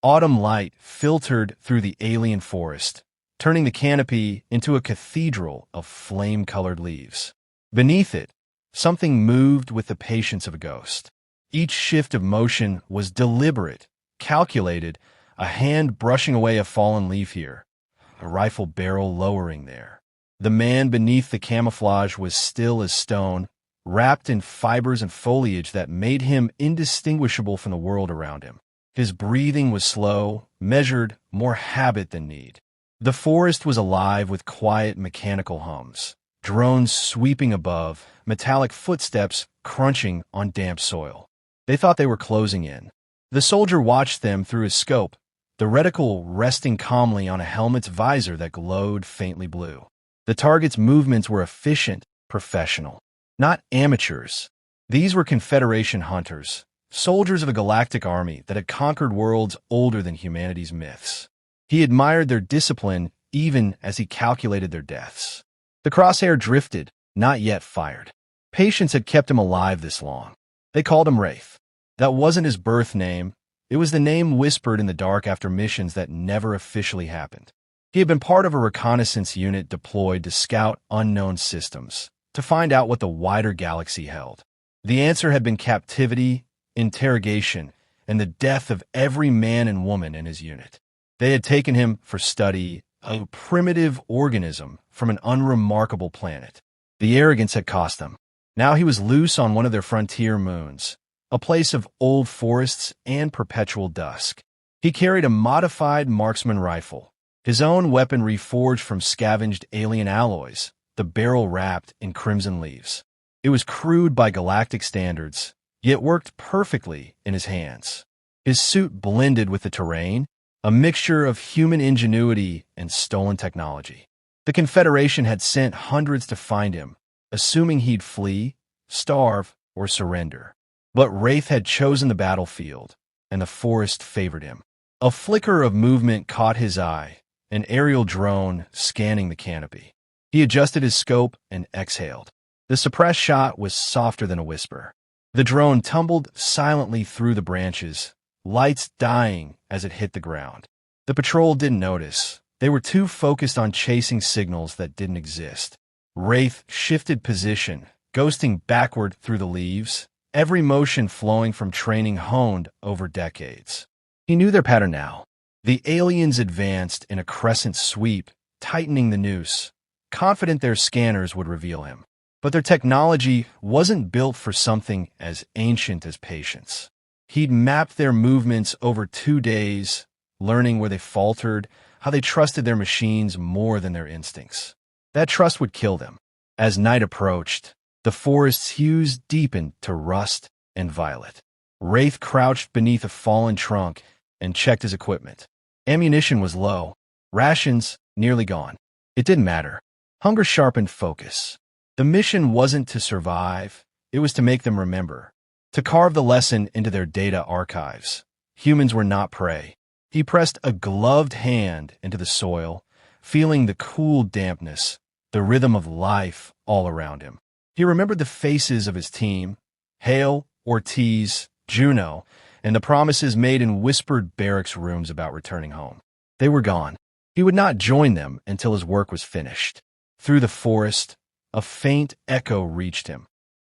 Autumn light filtered through the alien forest, turning the canopy into a cathedral of flame-colored leaves. Beneath it, something moved with the patience of a ghost. Each shift of motion was deliberate, calculated, a hand brushing away a fallen leaf here, a rifle barrel lowering there. The man beneath the camouflage was still as stone, wrapped in fibers and foliage that made him indistinguishable from the world around him. His breathing was slow, measured, more habit than need. The forest was alive with quiet mechanical hums, drones sweeping above, metallic footsteps crunching on damp soil. They thought they were closing in. The soldier watched them through his scope, the reticle resting calmly on a helmet's visor that glowed faintly blue. The target's movements were efficient, professional, not amateurs. These were Confederation hunters, soldiers of a galactic army that had conquered worlds older than humanity's myths. He admired their discipline even as he calculated their deaths. The crosshair drifted, not yet fired. Patience had kept him alive this long. They called him Wraith. That wasn't his birth name. It was the name whispered in the dark after missions that never officially happened. He had been part of a reconnaissance unit deployed to scout unknown systems, to find out what the wider galaxy held. The answer had been captivity, interrogation, and the death of every man and woman in his unit. They had taken him for study, a primitive organism from an unremarkable planet. The arrogance had cost them. Now he was loose on one of their frontier moons, a place of old forests and perpetual dusk. He carried a modified marksman rifle, his own weaponry forged from scavenged alien alloys, the barrel wrapped in crimson leaves. It was crude by galactic standards, yet worked perfectly in his hands. His suit blended with the terrain, a mixture of human ingenuity and stolen technology. The Confederation had sent hundreds to find him, assuming he'd flee, starve, or surrender. But Wraith had chosen the battlefield, and the forest favored him. A flicker of movement caught his eye, an aerial drone scanning the canopy. He adjusted his scope and exhaled. The suppressed shot was softer than a whisper. The drone tumbled silently through the branches, lights dying as it hit the ground. The patrol didn't notice. They were too focused on chasing signals that didn't exist. Wraith shifted position, ghosting backward through the leaves, every motion flowing from training honed over decades. He knew their pattern now. The aliens advanced in a crescent sweep, tightening the noose, confident their scanners would reveal him. But their technology wasn't built for something as ancient as patience. He'd mapped their movements over 2 days, learning where they faltered, how they trusted their machines more than their instincts. That trust would kill them. As night approached, the forest's hues deepened to rust and violet. Wraith crouched beneath a fallen trunk and checked his equipment. Ammunition was low, rations nearly gone. It didn't matter. Hunger sharpened focus. The mission wasn't to survive, it was to make them remember, to carve the lesson into their data archives. Humans were not prey. He pressed a gloved hand into the soil, feeling the cool dampness, the rhythm of life all around him. He remembered the faces of his team, Hale, Ortiz, Juno, and the promises made in whispered barracks rooms about returning home. They were gone. He would not join them until his work was finished. Through the forest, a faint echo reached him.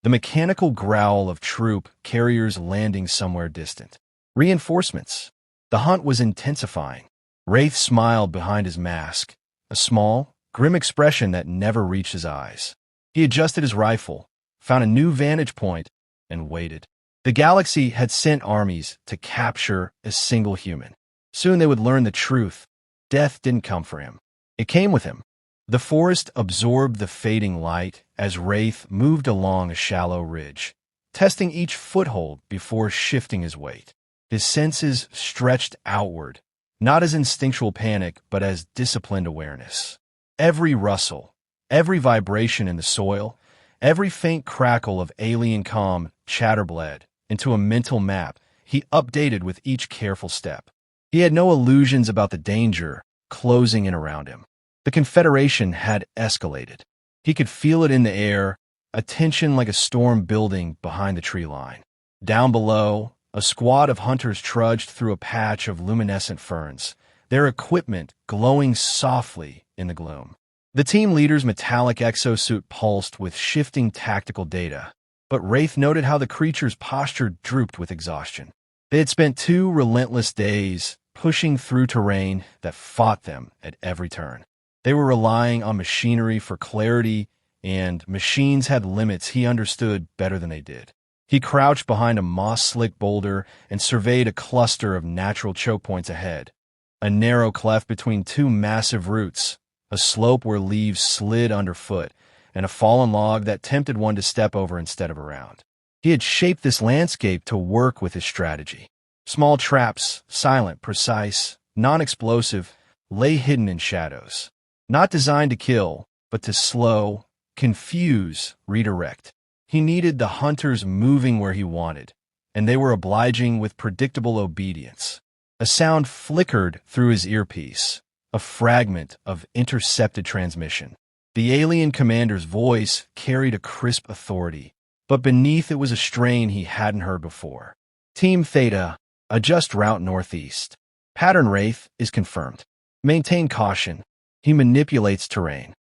The mechanical growl of troop carriers landing somewhere distant. Reinforcements. The hunt was intensifying. Wraith smiled behind his mask, a small, grim expression that never reached his eyes. He adjusted his rifle, found a new vantage point, and waited. The galaxy had sent armies to capture a single human. Soon they would learn the truth. Death didn't come for him. It came with him. The forest absorbed the fading light as Wraith moved along a shallow ridge, testing each foothold before shifting his weight. His senses stretched outward, not as instinctual panic, but as disciplined awareness. Every rustle, every vibration in the soil, every faint crackle of alien comm chatterbled into a mental map he updated with each careful step. He had no illusions about the danger closing in around him. The Confederation had escalated. He could feel it in the air, a tension like a storm building behind the tree line. Down below, A squad of hunters trudged through a patch of luminescent ferns, their equipment glowing softly in the gloom. The team leader's metallic exosuit pulsed with shifting tactical data, but Wraith noted how the creature's posture drooped with exhaustion. They had spent 2 relentless days pushing through terrain that fought them at every turn. They were relying on machinery for clarity, and machines had limits he understood better than they did. He crouched behind a moss-slick boulder and surveyed a cluster of natural choke points ahead. A narrow cleft between 2 massive roots, a slope where leaves slid underfoot, and a fallen log that tempted one to step over instead of around. He had shaped this landscape to work with his strategy. Small traps, silent, precise, non-explosive, lay hidden in shadows. Not designed to kill, but to slow, confuse, redirect. He needed the hunters moving where he wanted, and they were obliging with predictable obedience. A sound flickered through his earpiece, a fragment of intercepted transmission. The alien commander's voice carried a crisp authority, but beneath it was a strain he hadn't heard before. Team Theta, adjust route northeast. Pattern Wraith is confirmed. Maintain caution. He manipulates terrain.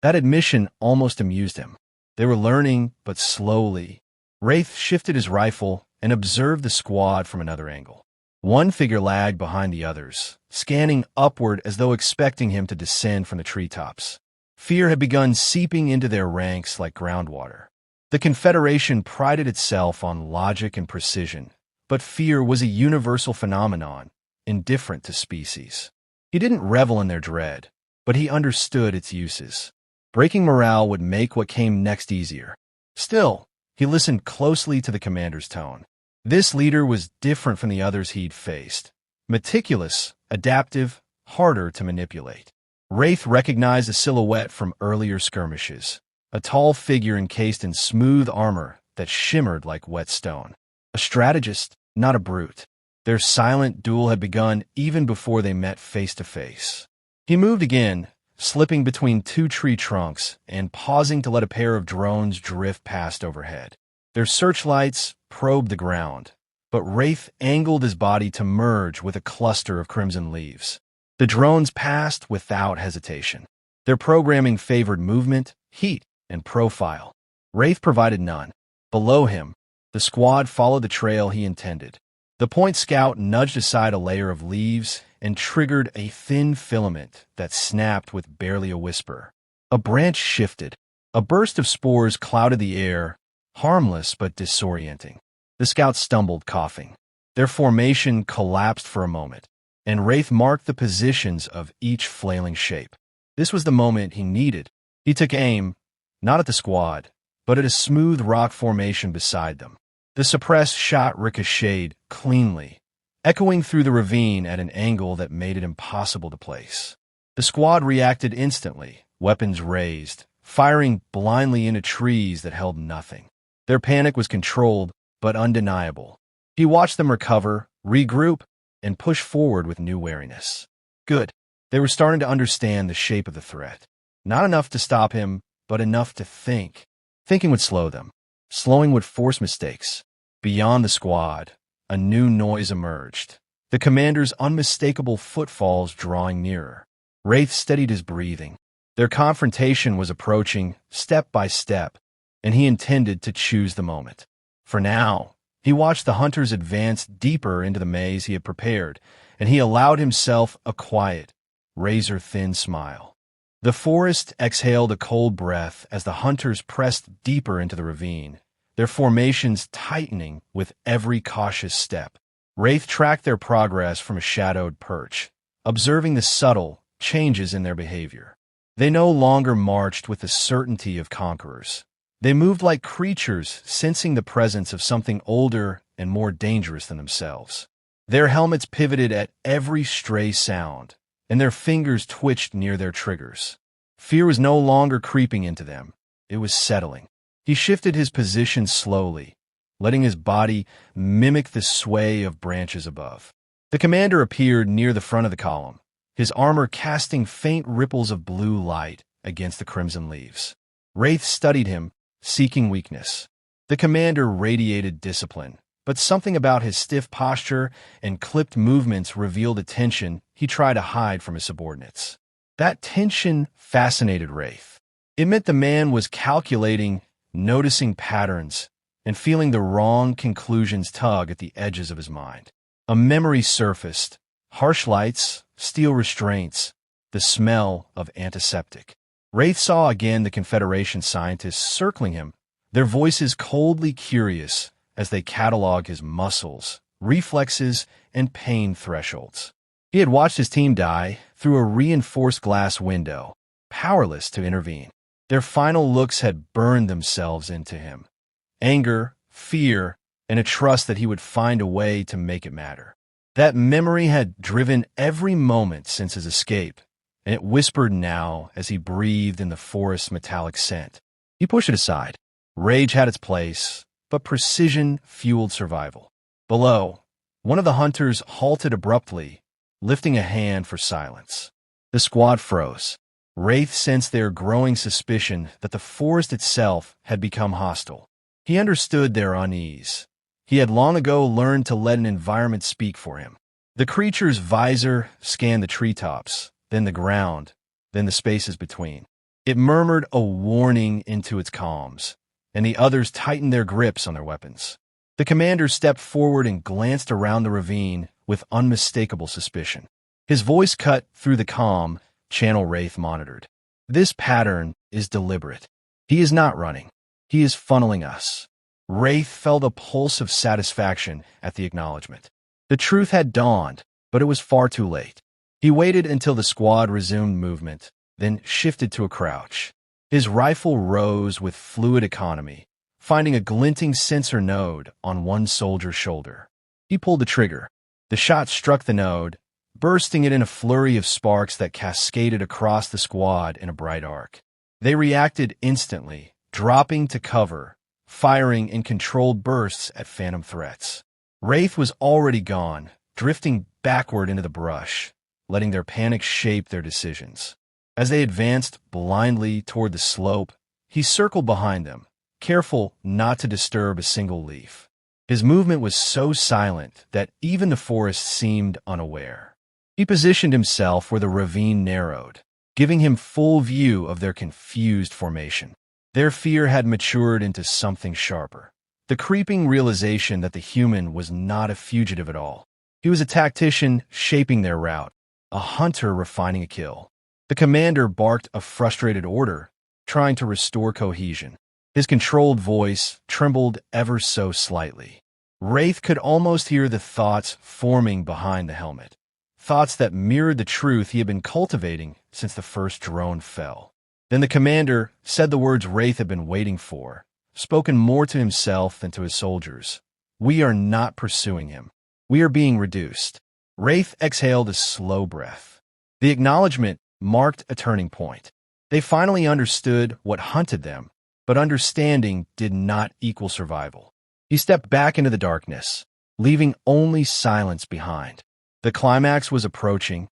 That admission almost amused him. They were learning, but slowly. Wraith shifted his rifle and observed the squad from another angle. One figure lagged behind the others, scanning upward as though expecting him to descend from the treetops. Fear had begun seeping into their ranks like groundwater. The Confederation prided itself on logic and precision, but fear was a universal phenomenon, indifferent to species. He didn't revel in their dread, but he understood its uses. Breaking morale would make what came next easier. Still, he listened closely to the commander's tone. This leader was different from the others he'd faced. Meticulous, adaptive, harder to manipulate. Wraith recognized a silhouette from earlier skirmishes, a tall figure encased in smooth armor that shimmered like wet stone. A strategist, not a brute. Their silent duel had begun even before they met face to face. He moved again, slipping between 2 tree trunks and pausing to let a pair of drones drift past overhead. Their searchlights probed the ground, but Wraith angled his body to merge with a cluster of crimson leaves. The drones passed without hesitation. Their programming favored movement, heat, and profile. Wraith provided none. Below him, the squad followed the trail he intended. The point scout nudged aside a layer of leaves and triggered a thin filament that snapped with barely a whisper. A branch shifted. A burst of spores clouded the air, harmless but disorienting. The scouts stumbled, coughing. Their formation collapsed for a moment, and Wraith marked the positions of each flailing shape. This was the moment he needed. He took aim, not at the squad, but at a smooth rock formation beside them. The suppressed shot ricocheted cleanly, echoing through the ravine at an angle that made it impossible to place. The squad reacted instantly, weapons raised, firing blindly into trees that held nothing. Their panic was controlled, but undeniable. He watched them recover, regroup, and push forward with new wariness. Good. They were starting to understand the shape of the threat. Not enough to stop him, but enough to think. Thinking would slow them. Slowing would force mistakes. Beyond the squad, a new noise emerged. The commander's unmistakable footfalls drawing nearer. Wraith steadied his breathing. Their confrontation was approaching, step by step, and he intended to choose the moment. For now, he watched the hunters advance deeper into the maze he had prepared, and he allowed himself a quiet, razor-thin smile. The forest exhaled a cold breath as the hunters pressed deeper into the ravine, their formations tightening with every cautious step. Wraith tracked their progress from a shadowed perch, observing the subtle changes in their behavior. They no longer marched with the certainty of conquerors. They moved like creatures sensing the presence of something older and more dangerous than themselves. Their helmets pivoted at every stray sound, and their fingers twitched near their triggers. Fear was no longer creeping into them. It was settling. He shifted his position slowly, letting his body mimic the sway of branches above. The commander appeared near the front of the column, his armor casting faint ripples of blue light against the crimson leaves. Wraith studied him, seeking weakness. The commander radiated discipline, but something about his stiff posture and clipped movements revealed a tension he tried to hide from his subordinates. That tension fascinated Wraith. It meant the man was calculating, noticing patterns, and feeling the wrong conclusions tug at the edges of his mind. A memory surfaced: harsh lights, steel restraints, the smell of antiseptic. Wraith saw again the Confederation scientists circling him, their voices coldly curious as they cataloged his muscles, reflexes, and pain thresholds. He had watched his team die through a reinforced glass window, powerless to intervene. Their final looks had burned themselves into him. Anger, fear, and a trust that he would find a way to make it matter. That memory had driven every moment since his escape, and it whispered now as he breathed in the forest's metallic scent. He pushed it aside. Rage had its place, but precision fueled survival. Below, one of the hunters halted abruptly, lifting a hand for silence. The squad froze. Wraith sensed their growing suspicion that the forest itself had become hostile. He understood their unease. He had long ago learned to let an environment speak for him. The creature's visor scanned the treetops, then the ground, then the spaces between. It murmured a warning into its calms, and the others tightened their grips on their weapons. The commander stepped forward and glanced around the ravine with unmistakable suspicion. His voice cut through the calm channel Wraith monitored. This pattern is deliberate. He is not running. He is funneling us. Wraith felt a pulse of satisfaction at the acknowledgement. The truth had dawned, but it was far too late. He waited until the squad resumed movement, then shifted to a crouch. His rifle rose with fluid economy, finding a glinting sensor node on one soldier's shoulder. He pulled the trigger. The shot struck the node, bursting it in a flurry of sparks that cascaded across the squad in a bright arc. They reacted instantly, dropping to cover, firing in controlled bursts at phantom threats. Wraith was already gone, drifting backward into the brush, letting their panic shape their decisions. As they advanced blindly toward the slope, he circled behind them, careful not to disturb a single leaf. His movement was so silent that even the forest seemed unaware. He positioned himself where the ravine narrowed, giving him full view of their confused formation. Their fear had matured into something sharper. The creeping realization that the human was not a fugitive at all. He was a tactician shaping their route, a hunter refining a kill. The commander barked a frustrated order, trying to restore cohesion. His controlled voice trembled ever so slightly. Wraith could almost hear the thoughts forming behind the helmet. Thoughts that mirrored the truth he had been cultivating since the first drone fell. Then the commander said the words Wraith had been waiting for, spoken more to himself than to his soldiers. We are not pursuing him. We are being reduced. Wraith exhaled a slow breath. The acknowledgement marked a turning point. They finally understood what hunted them, but understanding did not equal survival. He stepped back into the darkness, leaving only silence behind. The climax was approaching,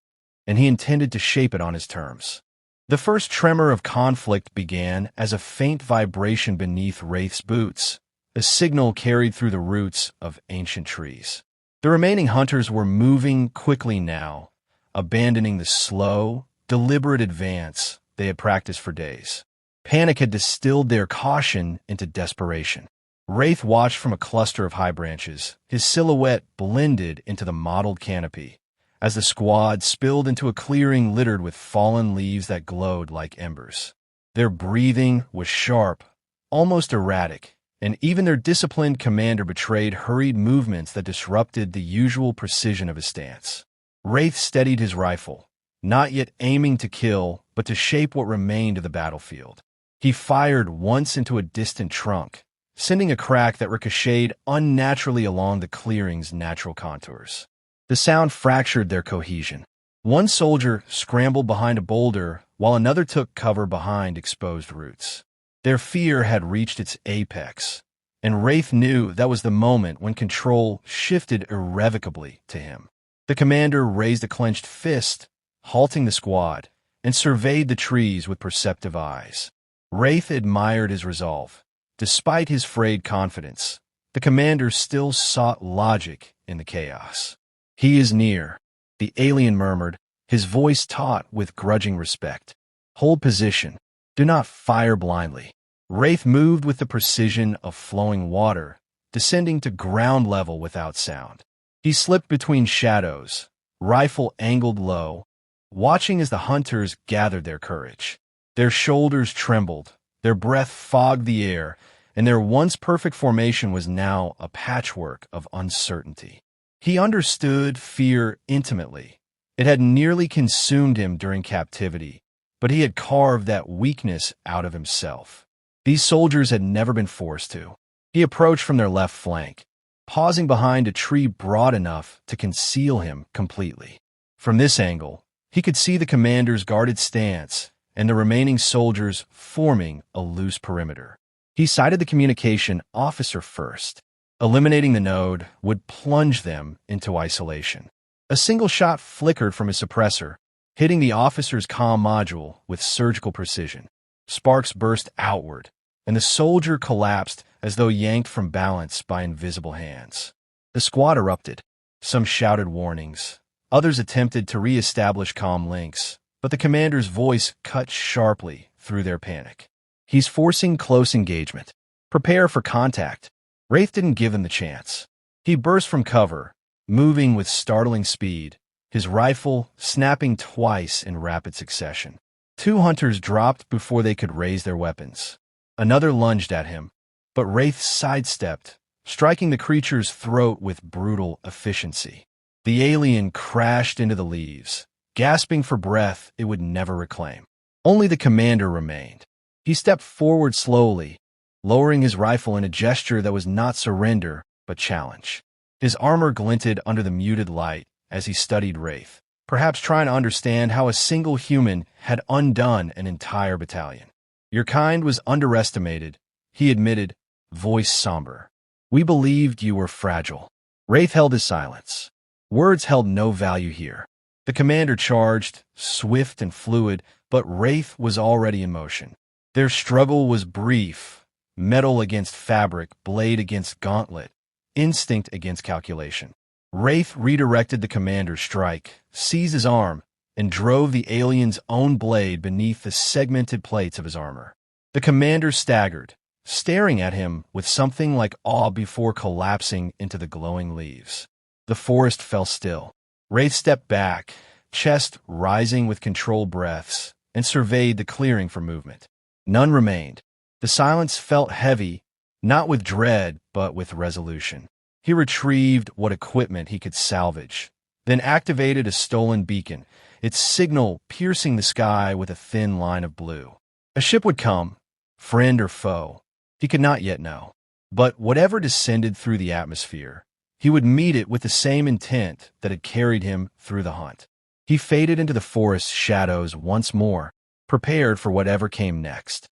and he intended to shape it on his terms. The first tremor of conflict began as a faint vibration beneath Wraith's boots, a signal carried through the roots of ancient trees. The remaining hunters were moving quickly now, abandoning the slow, deliberate advance they had practiced for days. Panic had distilled their caution into desperation. Wraith watched from a cluster of high branches, his silhouette blended into the mottled canopy, as the squad spilled into a clearing littered with fallen leaves that glowed like embers. Their breathing was sharp, almost erratic, and even their disciplined commander betrayed hurried movements that disrupted the usual precision of his stance. Wraith steadied his rifle, not yet aiming to kill, but to shape what remained of the battlefield. He fired once into a distant trunk, sending a crack that ricocheted unnaturally along the clearing's natural contours. The sound fractured their cohesion. One soldier scrambled behind a boulder, while another took cover behind exposed roots. Their fear had reached its apex, and Wraith knew that was the moment when control shifted irrevocably to him. The commander raised a clenched fist, halting the squad, and surveyed the trees with perceptive eyes. Wraith admired his resolve. Despite his frayed confidence, The commander still sought logic in the chaos. "He is near," the alien murmured, his voice taut with grudging respect. "Hold position. Do not fire blindly." Wraith moved with the precision of flowing water, descending to ground level without sound. He slipped between shadows, rifle angled low, watching as the hunters gathered their courage. Their shoulders trembled, their breath fogged the air, and their once perfect formation was now a patchwork of uncertainty. He understood fear intimately. It had nearly consumed him during captivity, but he had carved that weakness out of himself. These soldiers had never been forced to. He approached from their left flank, pausing behind a tree broad enough to conceal him completely. From this angle, he could see the commander's guarded stance and the remaining soldiers forming a loose perimeter. He sighted the communication officer first. Eliminating the node would plunge them into isolation. A single shot flickered from his suppressor, hitting the officer's comm module with surgical precision. Sparks burst outward, and the soldier collapsed as though yanked from balance by invisible hands. The squad erupted. Some shouted warnings. Others attempted to re-establish comm links, but the commander's voice cut sharply through their panic. "He's forcing close engagement. Prepare for contact." Wraith didn't give them the chance. He burst from cover, moving with startling speed, his rifle snapping twice in rapid succession. 2 hunters dropped before they could raise their weapons. Another lunged at him, but Wraith sidestepped, striking the creature's throat with brutal efficiency. The alien crashed into the leaves, gasping for breath it would never reclaim. Only the commander remained. He stepped forward slowly, lowering his rifle in a gesture that was not surrender, but challenge. His armor glinted under the muted light as he studied Wraith, perhaps trying to understand how a single human had undone an entire battalion. "Your kind was underestimated," he admitted, voice somber. "We believed you were fragile." Wraith held his silence. Words held no value here. The commander charged, swift and fluid, but Wraith was already in motion. Their struggle was brief, metal against fabric, blade against gauntlet, instinct against calculation. Wraith redirected the commander's strike, seized his arm, and drove the alien's own blade beneath the segmented plates of his armor. The commander staggered, staring at him with something like awe before collapsing into the glowing leaves. The forest fell still. Wraith stepped back, chest rising with controlled breaths, and surveyed the clearing for movement. None remained. The silence felt heavy, not with dread, but with resolution. He retrieved what equipment he could salvage, then activated a stolen beacon, its signal piercing the sky with a thin line of blue. A ship would come, friend or foe. He could not yet know. But whatever descended through the atmosphere, he would meet it with the same intent that had carried him through the hunt. He faded into the forest's shadows once more, prepared for whatever came next.